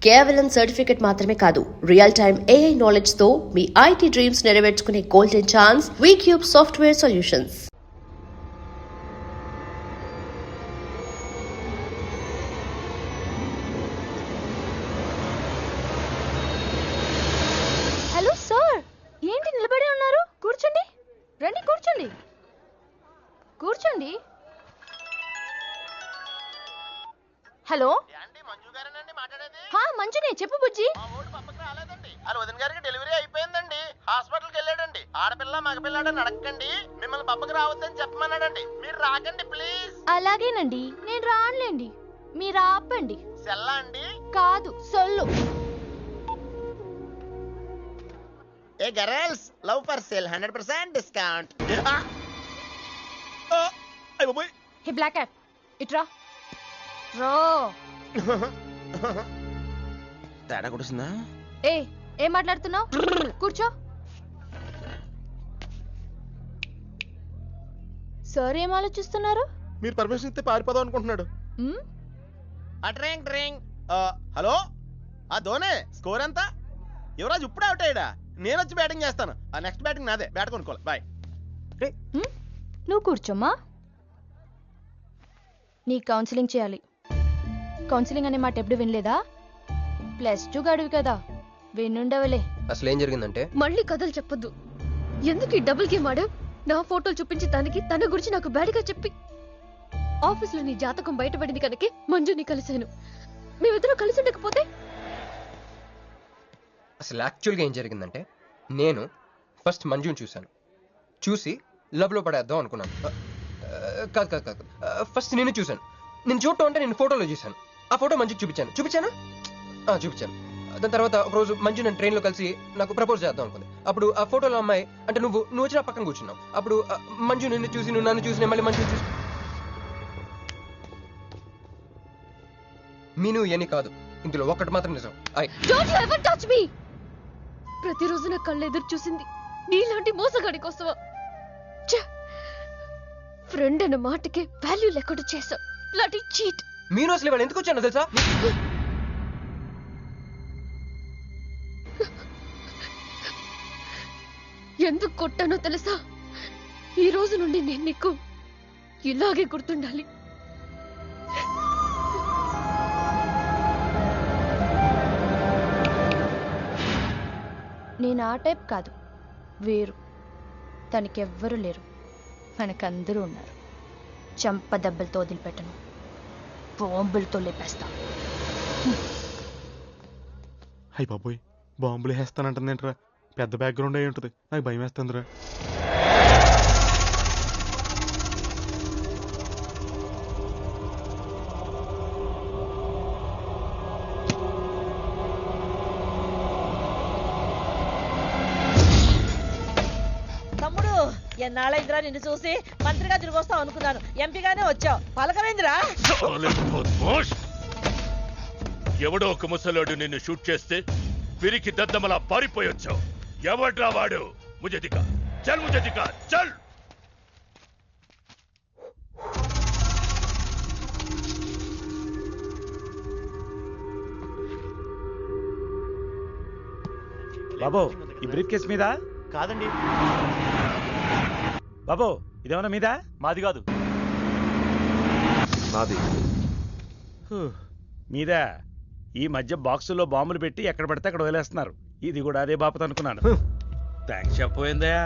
కేవలం సర్టిఫికెట్ మాత్రమే కాదు, రియల్ టైమ్ AI నాలెడ్జ్ తో మీ IT డ్రీమ్స్ నెరవేర్చుకునే golden chance V Cube software solutions. Hello sir, ఏంటి నిలబడి ఉన్నారు? కూర్చోండి, రండి కూర్చోండి. కూర్చోండి. హలో, మంజునే, చెప్పు బుజ్జి. వదిన గారికి డెలివరీ అయిపోయిందండి, హాస్పిటల్కి వెళ్ళాడండి. ఆడపిల్ల మగపిల్లాడని అడగండి, మిమ్మల్ని పప్పకి రావద్దని చెప్పమన్నాడండి. మీరు రాకండి ప్లీజ్. అలాగేనండి, నేను రానులేండి, మీరు ఆపండి. సెల్లా అండి? కాదు, సొల్లు. Hey girls, love for sale 100% discount. Hey black cat, ఇట్రా రో. తేడా కొడుతుందా? ఏం మాట్లాడుతున్నావు? కూర్చో. సార్ ఏం ఆలోచిస్తున్నారు? మీరు పర్మిషన్ ఇస్తే పారిపోదాం అనుకుంటున్నాడు. హలో, ఆ ధోనే స్కోర్ ఎంత? యువరాజ్ ఇప్పుడు అవుట్ అయ్యాడా? నేను వచ్చి బ్యాటింగ్ చేస్తాను. ఆ నెక్స్ట్ బ్యాటింగ్ నాదే. బ్యాట్ కొనుక్కోవాలి. బాయ్. నువ్వు కూర్చోమ్మా. నీ కౌన్సిలింగ్ చేయాలి. కౌన్సిలింగ్ అనే మాట ఎప్పుడు వినలేదా? +2 గడువు కదా, వినుండవలే. అసలు ఏం జరిగిందంటే, మళ్ళీ కథలు చెప్పొద్దు. ఎందుకు ఈ డబుల్ గేమ్ ఆడావు? నా ఫోటోలు చూపించి తన గురించి నాకు బ్యాడ్గా చెప్పి ఆఫీస్లో నీ జాతకం బయటపడింది కనుకే మంజుని కలిశాను. మేమిద్దరం కలిసి ఉండకపోతే? అసలు యాక్చువల్గా ఏం జరిగిందంటే, నేను ఫస్ట్ మంజుని చూసి లవ్లో పడేద్దాం అనుకున్నాను. కాదు, ఫస్ట్ నేను చూశాను. నేను చూడటం అంటే నేను ఫోటోలో చూశాను. ఆ ఫోటో మంజుకి చూపించాను. దాని తర్వాత ఒకరోజు మంజు నేను ట్రైన్లో కలిసి నాకు ప్రపోజ్ చేద్దాం అనుకుంది. అప్పుడు ఆ ఫోటోలో అమ్మాయి అంటే నువ్వు వచ్చి నా పక్కన కూర్చున్నావు. అప్పుడు మంజు నిన్ను చూసి, నువ్వు నన్ను చూసి, మళ్ళీ మంజుని చూసి. మీను ఇవన్నీ కాదు, ఇందులో ఒక్కటి మాత్రం నిజం. Don't you ever touch me! ప్రతిరోజు నా కళ్ళు ఎదురు చూసింది నీలాంటి మోసగాడి కోసమా? ఫ్రెండ్ అన్న మాటకే వాల్యూ లేకుండా చేసావు. Bloody cheat. మీను అసలు ఇవాళ ఎందుకు వచ్చాను తెలుసా? ఎందుకు కొట్టానో తెలుసా? ఈ రోజు నుండి నేను నీకు ఇలాగే గుర్తుండాలి. నేను ఆ టైప్ కాదు, వేరు. తనకెవ్వరూ లేరు, మనకందరూ ఉన్నారు. చంప దెబ్బలతో వదిలిపెట్టను, బాంబులతో లేపేస్తా. అయ్య బాబోయ్, బాంబులు వేస్తానంటుందేంట్రా? పెద్ద బ్యాక్గ్రౌండ్ అయి ఉంటుంది, నాకు భయం వేస్తుందిరా. తమ్ముడు, ఎన్నాళ్ళైందిరా నిన్ను చూసి? మంత్రిగా తిరిగి వస్తావు అనుకున్నాను, ఎంపీగానే వచ్చావు. పలకమైందిరా? ఎవడో ఒక ముసలోడు నిన్ను షూట్ చేస్తే పిరికి దద్దమలా పారిపోయొచ్చావు. ఎవడ్రా వాడు? ముझे दिखा, चल मुझे दिखा, चल. బాబు, ఈ బ్రీఫ్ కేస్ మీద? కాదండి బాబు, ఇదేమన్నా మీద? మాది కాదు. మాది మీద. ఈ మధ్య బాక్సుల్లో బాంబులు పెట్టి ఎక్కడ పడితే అక్కడ వదిలేస్తున్నారు. ఇది కూడా అదే బాపత అనుకున్నాను. థ్యాంక్స్ చెప్పపోయిందా?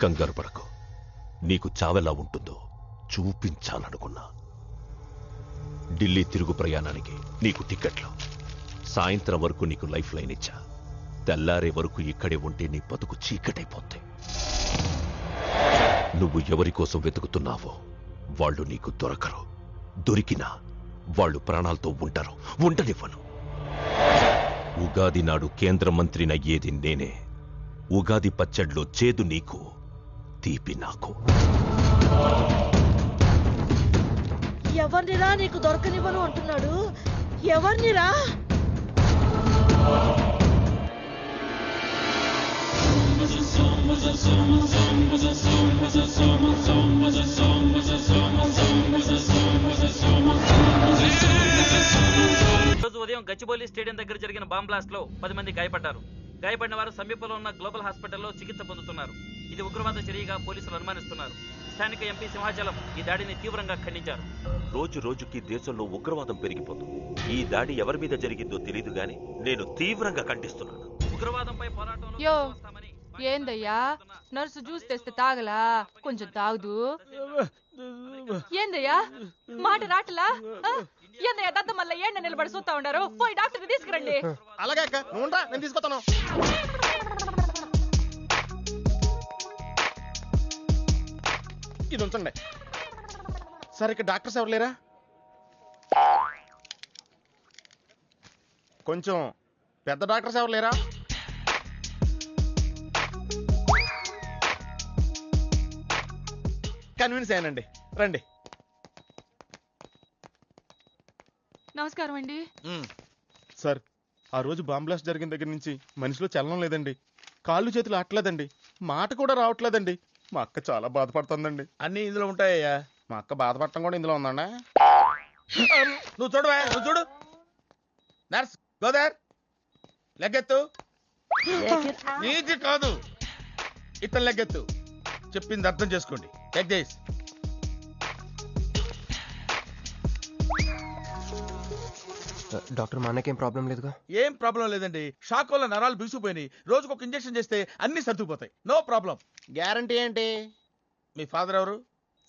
కంగారు పడకు, నీకు చావెలా ఉంటుందో చూపించాలనుకున్నా. ఢిల్లీ తిరుగు ప్రయాణానికి నీకు టిక్కెట్లు. సాయంత్రం వరకు నీకు లైఫ్ లైన్ ఇచ్చా. తెల్లారే వరకు ఇక్కడే ఉంటే నీ బతుకు చీకటైపోద్ది. నువ్వు ఎవరి కోసం వెతుకుతున్నావో వాళ్ళు నీకు దొరకరు. దొరికినా వాళ్ళు ప్రాణాలతో ఉంటారు. ఉండనివ్వను. ఉగాది నాడు కేంద్ర మంత్రినయ్యేది నేనే. ఉగాది పచ్చడ్లో చేదు నీకు, తీపి నాకు. ఎవరినిరా నీకు దొరకనివ్వను అంటున్నాడు? ఎవరినిరా? రోజు ఉదయం గచ్చిబౌలి స్టేడియం దగ్గర జరిగిన బాంబ్ బ్లాస్ట్ లో 10 మంది గాయపడ్డారు. గాయపడిన వారు సమీపంలో ఉన్న గ్లోబల్ హాస్పిటల్లో చికిత్స పొందుతున్నారు. ఇది ఉగ్రవాద చర్యగా పోలీసులు అనుమానిస్తున్నారు. స్థానిక ఎంపీ సింహాచలం ఈ దాడిని తీవ్రంగా ఖండించారు. రోజు రోజుకి దేశంలో ఉగ్రవాదం పెరిగిపోతుంది. ఈ దాడి ఎవరి మీద జరిగిందో తెలియదు గాని నేను తీవ్రంగా ఖండిస్తున్నాను. ఉగ్రవాదంపై పోరాటంలో యో ఏందయ్యా, నర్సు జ్యూస్ తెస్తే తాగలా? కొంచెం తాగుదు. ఏందయ్యా మాట రాటలా? ఏందయ్యా దద్ద మళ్ళీ ఏండ నిలబడి చూస్తా ఉండారు? పోయి డాక్టర్ తీసుకురండి. అలాగే అక్క, నువ్వు నేను తీసుకొస్తాను. ఇది ఉంచండి. సరే, ఇక్కడ డాక్టర్స్ ఎవరు లేరా? కొంచెం పెద్ద డాక్టర్స్ ఎవరు లేరా? కన్విన్స్ అయ్యానండి, రండి. నమస్కారం అండి. సార్, ఆ రోజు బాంబ్ బ్లాస్ట్ జరిగిన దగ్గర నుంచి మనిషిలో చలనం లేదండి. కాళ్ళు చేతులు ఆటలేదండి. మాట కూడా రావట్లేదండి. మా అక్క చాలా బాధపడుతుందండి. అన్ని ఇందులో ఉంటాయ్యా. మా అక్క బాధపడటం కూడా ఇందులో ఉందండి. నువ్వు చూడవా, నువ్వు చూడు. నర్స్ గోదర్, లెగ్గెత్తు. నీది కాదు, ఇతను లెగ్గెత్తు. చెప్పింది అర్థం చేసుకోండి. Take this. డాక్టర్, మా అన్నకేం ప్రాబ్లం లేదుగా? ఏం ప్రాబ్లం లేదండి. షాక్ వల్ల నరాలు బిగుసిపోయినాయి. రోజుకు ఒక ఇంజెక్షన్ చేస్తే అన్ని సర్దుకుపోతాయి. No problem. గ్యారంటీ ఏంటి? మీ ఫాదర్ ఎవరు?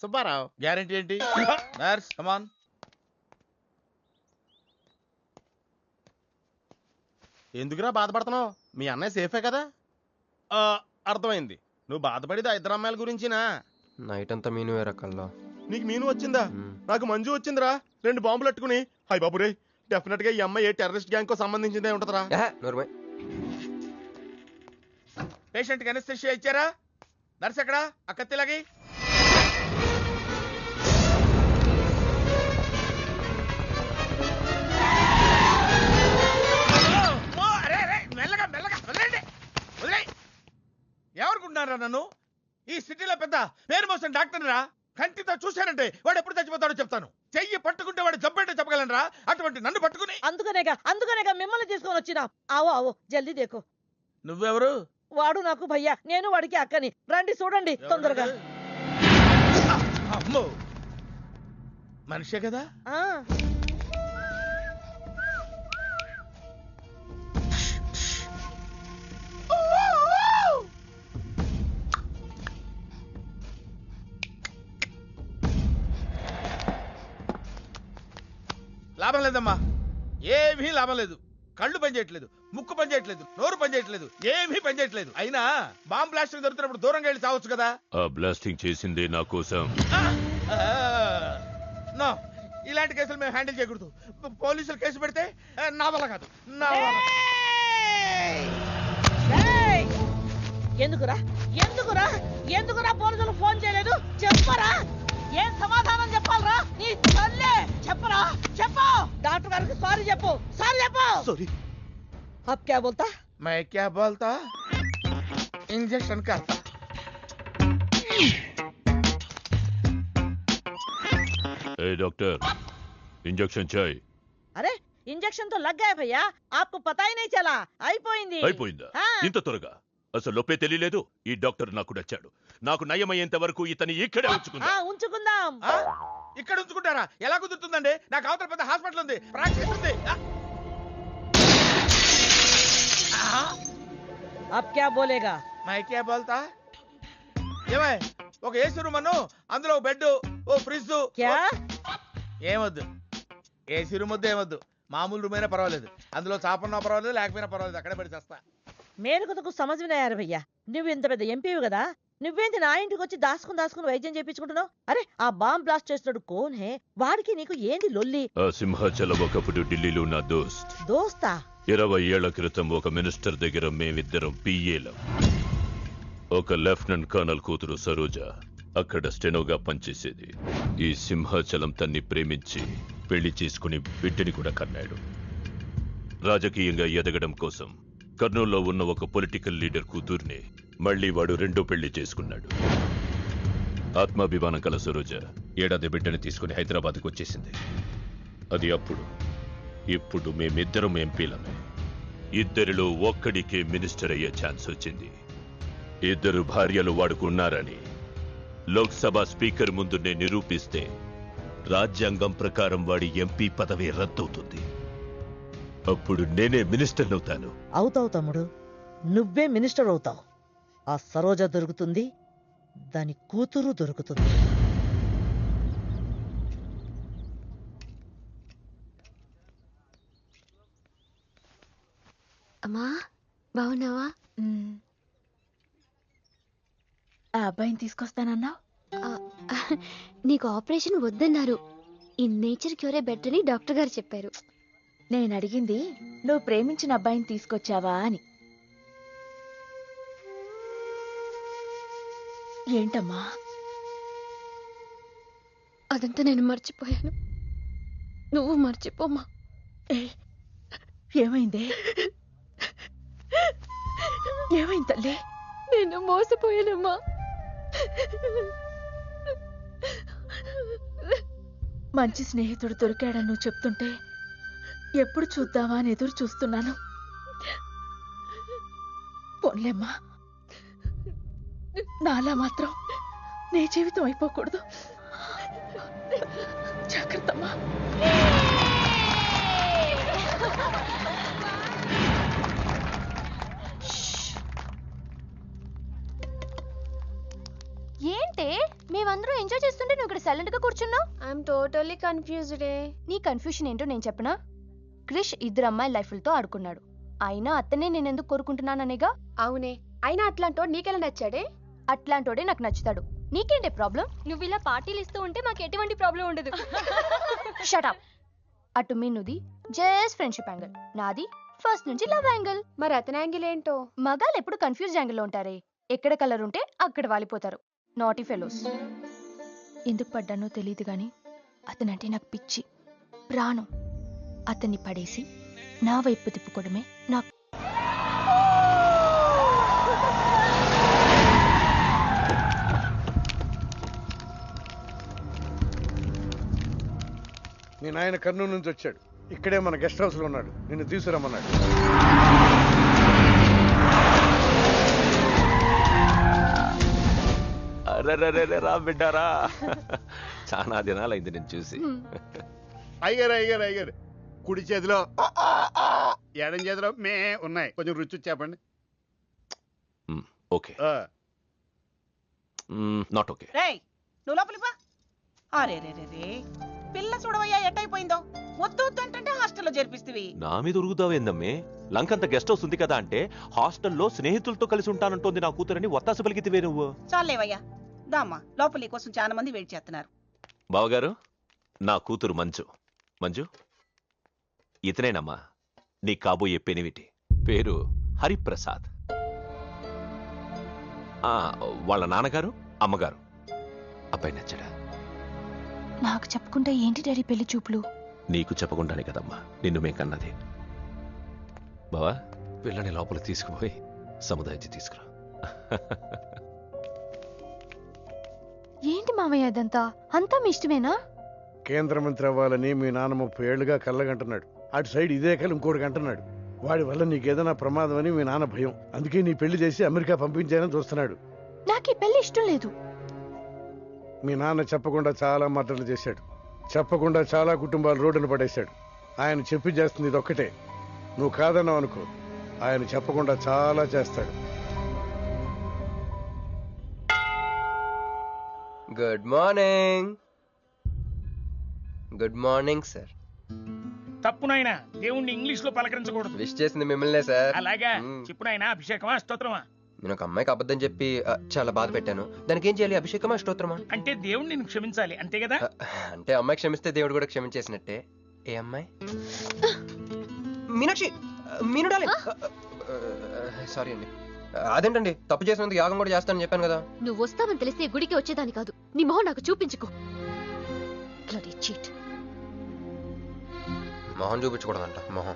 సుబ్బారావు. గ్యారంటీ ఏంటి? నర్స్ కమాన్. ఎందుకురా బాధపడుతున్నావు? మీ అన్నయ్య సేఫే కదా? అర్థమైంది. నువ్వు బాధపడేది ఆ ఇద్దరు అమ్మాయిల గురించినా? నైట్ అంతా మీను వేరకల్లా. నీకు మీను వచ్చిందా? నాకు మంజు వచ్చిందిరా. 2 బాంబులు అట్టుకుని. హాయ్ బాబు రే, డెఫినెట్ గా ఈ అమ్మాయి ఏ టెర్రరిస్ట్ గ్యాంగ్ కో సంబంధించిందే ఉంటదరా. పేషెంట్ కి అనస్థెషియా ఇచ్చారా? నర్స్ ఎక్కడా? ఆ కత్తిలాగి. మెల్లగా మెల్లగా వదిలేండి, వదిలే. ఎవరుకుంటున్నారా నన్ను? ఈ సిటీలో పెద్ద పేరు మోసిన డాక్టర్ రా. కంటితో చూశానంటే వాడు ఎప్పుడు చచ్చిపోతాడో చెప్తాను. చెయ్యి పట్టుకుంటే వాడు జబ్బేంటో చెప్పగలనరా? అటువంటి నన్ను పట్టుకుని. అందుకనేగా మిమ్మల్ని తీసుకొని వచ్చినా. ఆవో ఆవో జల్దీ దేకో. నువ్వెవరు? వాడు నాకు భయ్యా, నేను వాడికి అక్కని. రండి చూడండి తొందరగా. అమ్మో, మనిషే కదా? లాభం లేదమ్మా, ఏమీ లాభం లేదు. కళ్ళు పనిచేయట్లేదు, ముక్కు పనిచేయట్లేదు, నోరు పనిచేయట్లేదు, ఏమీ పనిచేయట్లేదు. అయినా బాంబ్ బ్లాస్టింగ్ దొరుకుతున్నప్పుడు దూరంగా వెళ్ళి చావచ్చు కదా. ఆ బ్లాస్టింగ్ చేసిందే నా కోసం. నో, ఇలాంటి కేసులు మేము హ్యాండిల్ చేయకూడదు. పోలీసులు కేసు పెడితే నా వల్ల కాదు, నా వల్ల. ఎందుకురా ఎందుకురా ఎందుకురా పోలీసులు ఫోన్ చేయలేదు? చెప్పరా, ఏం సమాధానం చెప్పాలరా? నీ తల్లే చెప్పరా, చెప్పు. డాక్టర్ గారికి సారీ చెప్పు, సారీ చెప్పు. సారీ. अब क्या बोलता? मैं क्या बोलता? इंजेक्शन करता. ए डॉक्टर, इंजेक्शन चाहिए. अरे इंजेक्शन तो लग गया भैया, आपको पता ही नहीं चला. అయిపోయింది. అయిపోయిందా? ఇంత త్వరగా? అసలు లోపే తెలియలేదు. ఈ డాక్టర్ నాకు నచ్చాడు. నాకు నయమయ్యేంత వరకు ఇతని ఇక్కడే ఉంచుకుందాం. ఇక్కడ ఉంచుకుంటారా? ఎలా కుదురుతుందండి? నాకు అవతల పెద్ద హాస్పిటల్ ఉంది, ప్రాక్టీస్ ఉంది. अब क्या बोलेगा? मैं क्या बोलता? ఏమై ఒక ఏసీ రూమ్ అను, అందులో ఒక బెడ్, ఓ ఫ్రిడ్జ్. ఏమొద్దు, ఏసీ రూమ్ వద్దు, ఏమొద్దు. మామూలు రూమ్ అయినా పర్వాలేదు, అందులో చాపన్నా పర్వాలేదు, లేకపోయినా పర్వాలేదు, అక్కడే పడి చేస్తా. మేలుకొతకు సమజ్వినాయారు భయ్యా. నువ్వు ఇంత పెద్ద ఎంపీవి కదా, నువ్వేంటి నా ఇంటికి వచ్చి దాసుకుని వైద్యం చేయించుకుంటున్నావు? అరే ఆ బాంబ్ బ్లాస్ట్ చేస్తున్నాడు కోన్ హే, వాడికి నీకు ఏంది లొల్లి? ఆ సింహాచలం ఒకప్పుడు ఢిల్లీలో నా దోస్తా 20 ఏళ్ల క్రితం ఒక మినిస్టర్ దగ్గర మేమిద్దరం పిఏలం. ఒక లెఫ్టినెంట్ కర్నల్ కూతురు సరోజ అక్కడ స్టెనోగా పనిచేసేది. ఈ సింహాచలం తన్ని ప్రేమించి పెళ్లి చేసుకుని బిడ్డని కూడా కన్నాడు. రాజకీయంగా ఎదగడం కోసం కర్నూల్లో ఉన్న ఒక పొలిటికల్ లీడర్ కూతుర్ని మళ్లీ వాడు రెండో పెళ్లి చేసుకున్నాడు. ఆత్మాభిమానం కల సరోజ ఏడాది బిడ్డని తీసుకుని హైదరాబాద్కు వచ్చేసింది. అది అప్పుడు. ఇప్పుడు మేమిద్దరం ఎంపీలమే. ఇద్దరిలో ఒక్కడికే మినిస్టర్ అయ్యే ఛాన్స్ వచ్చింది. ఇద్దరు భార్యలు వాడుకున్నారని లోక్సభ స్పీకర్ ముందు నేను నిరూపిస్తే రాజ్యాంగం ప్రకారం వాడి ఎంపీ పదవి రద్దవుతుంది. అప్పుడు నేనే మినిస్టర్ అవుతాను. అవుతావు తమ్ముడు, నువ్వే మినిస్టర్ అవుతావు. ఆ సరోజ దొరుకుతుంది, దాని కూతురు దొరుకుతుంది. అమ్మా బాగున్నావా? ఆ అబ్బాయిని తీసుకొస్తానన్నావు. నీకు ఆపరేషన్ వద్దన్నారు. ఈ నేచర్ క్యూరే బెటర్ అని డాక్టర్ గారు చెప్పారు. నేను అడిగింది నువ్వు ప్రేమించిన అబ్బాయిని తీసుకొచ్చావా అని. ఏంటమ్మా? అదంతా నేను మర్చిపోయాను, నువ్వు మర్చిపోమ్మా. ఏమైందే? ఏమైంది తల్లి? నేను మోసపోయానమ్మా. మంచి స్నేహితుడు దొరికాడని నువ్వు చెప్తుంటే ఎప్పుడు చూద్దామా అని ఎదురు చూస్తున్నాను. పోన్లేమ్మా, నాలా మాత్రం నీ జీవితం అయిపోకూడదు. జాగ్రత్తమ్మా. ఏంటే మేమందరం ఎంజాయ్ చేస్తుంటే నువ్వు ఇక్కడ సైలెంట్ గా కూర్చున్నావు? I'm totally confused. నీ కన్ఫ్యూషన్ ఏంటో నేను చెప్పనా? క్రిష్ ఇద్దరు అమ్మాయి లైఫ్లతో ఆడుకున్నాడు. అయినా అతనే నేనెందుకు కోరుకుంటున్నాననేగా. అవునే, అయినా అట్లాంటోడు నీకెలా నచ్చాడే? అట్లాంటోడే నాకు నచ్చుతాడు. నీకేంటే ప్రాబ్లం? నువ్వు ఇలా పార్టీలు ఇస్తూ ఉంటే మాకు ఎటువంటి ప్రాబ్లం ఉండదు. షటప్. అటు మీనుది జస్ట్ ఫ్రెండ్షిప్ యాంగిల్, నాది ఫస్ట్ నుంచి లవ్ యాంగిల్. మరి అతని యాంగిల్ ఏంటో? మగాళ్ళు ఎప్పుడు కన్ఫ్యూజ్ యాంగిల్లో ఉంటారే. ఎక్కడ కలర్ ఉంటే అక్కడ వాలిపోతారు. Naughty fellows. ఎందుకు పడ్డానో తెలియదు గాని అతనంటే నాకు పిచ్చి, ప్రాణం. అతన్ని పడేసి నా వైపు తిప్పుకోవడమే నాకు. మీ నాయన కర్నూలు నుంచి వచ్చాడు, ఇక్కడే మన గెస్ట్ హౌస్ లో ఉన్నాడు, నిన్ను తీసుకురమ్మన్నాడు. రా బిడ్డారా, చాలా దినాలైంది నేను చూసి. అయ్యారు కుడి చేతిలో ఎడం చేతిలో మే ఉన్నాయి, కొంచెం రుచి చెప్పండి. Okay, not okay. రేయ్ నువ్వు లోపలిపా. అరే రే రే రే, పిల్ల చూడవయ్యా ఎట్టయిపోయిందో. వద్దు వద్దు అంటే హాస్టల్లో చేర్పిస్తేవి. నా మీద ఉరుగుతావేందమ్మే? లంకంత గెస్ట్ హౌస్ ఉంది కదా అంటే హాస్టల్లో స్నేహితులతో కలిసి ఉంటానంటోంది నా కూతురని ఒత్తాసు పలికితివే నువ్వు. చాలేవయ్యా, దామ్మా లోపలి కోసం చాలా మంది వెయిట్ చేస్తున్నారు. బావగారు, నా కూతురు మంజు. మంజు, ఇతనేనమ్మా నీ కాబోయే పెనివిటి. పేరు హరిప్రసాద్. వాళ్ళ నాన్నగారు అమ్మగారు. అబ్బాయి నచ్చడా? నాకు చెప్పుకుంటే ఏంటి డాడీ పెళ్లి చూపులు? నీకు చెప్పకుండానే కదమ్మా నిన్ను మే కన్నది. బావా, పిల్లని లోపల తీసుకుపోయి సముదాయించి తీసుకురా. ఏంటి మావయ్య అదంతా? అంతా మీ ఇష్టమేనా? కేంద్ర మంత్రి అవ్వాలని మీ నాన్న 30 ఏళ్లుగా కళ్ళగంటున్నాడు. అటు సైడ్ ఇదే కళ్ళు ఇంకోటి అంటున్నాడు. వాడి వల్ల నీకేదైనా ప్రమాదం అని మీ నాన్న భయం. అందుకే నీ పెళ్లి చేసి అమెరికా పంపించాలని చూస్తున్నాడు. నాకు ఈ పెళ్లి ఇష్టం లేదు. మీ నాన్న చెప్పకుండా చాలా మర్డర్లు చేశాడు, చెప్పకుండా చాలా కుటుంబాలు రోడ్డును పడేశాడు. ఆయన చెప్పి చేస్తుంది ఇదొక్కటే. నువ్వు కాదన్నావు అనుకో, ఆయన చెప్పకుండా చాలా చేస్తాడు. Good morning. Good morning sir. తప్పు నాయనా, దేవుణ్ణి ఇంగ్లీష్ లో పలకరించకూడదు. విష్ చేసింది మిమ్మల్నే సార్. అలాగా చెప్పు నాయనా, అభిషేకమా స్తోత్రమా? నేను ఒక అమ్మాయికి అబద్ధం చెప్పి చాలా బాధ పెట్టాను. దానికి ఏం చేయాలి? అభిషేకమా స్తోత్రమా? అంటే దేవుణ్ణి నిన్ను క్షమించాలి అంతే కదా? అంటే అమ్మాయి క్షమిస్తే దేవుడు కూడా క్షమించేసినట్టే. ఏ అమ్మాయి? మీనాక్షి, మీనుడాలి. సారీ అండి. అదేంటండి, తప్పు చేసినందుకు యాగం కూడా చేస్తానని చెప్పాను కదా. నువ్వు వస్తావని తెలిస్తే గుడికి వచ్చేదాని కాదు. నీ మొహం నాకు చూపించుకో. Bloody cheat. మొహం చూపించకూడదంట. మొహం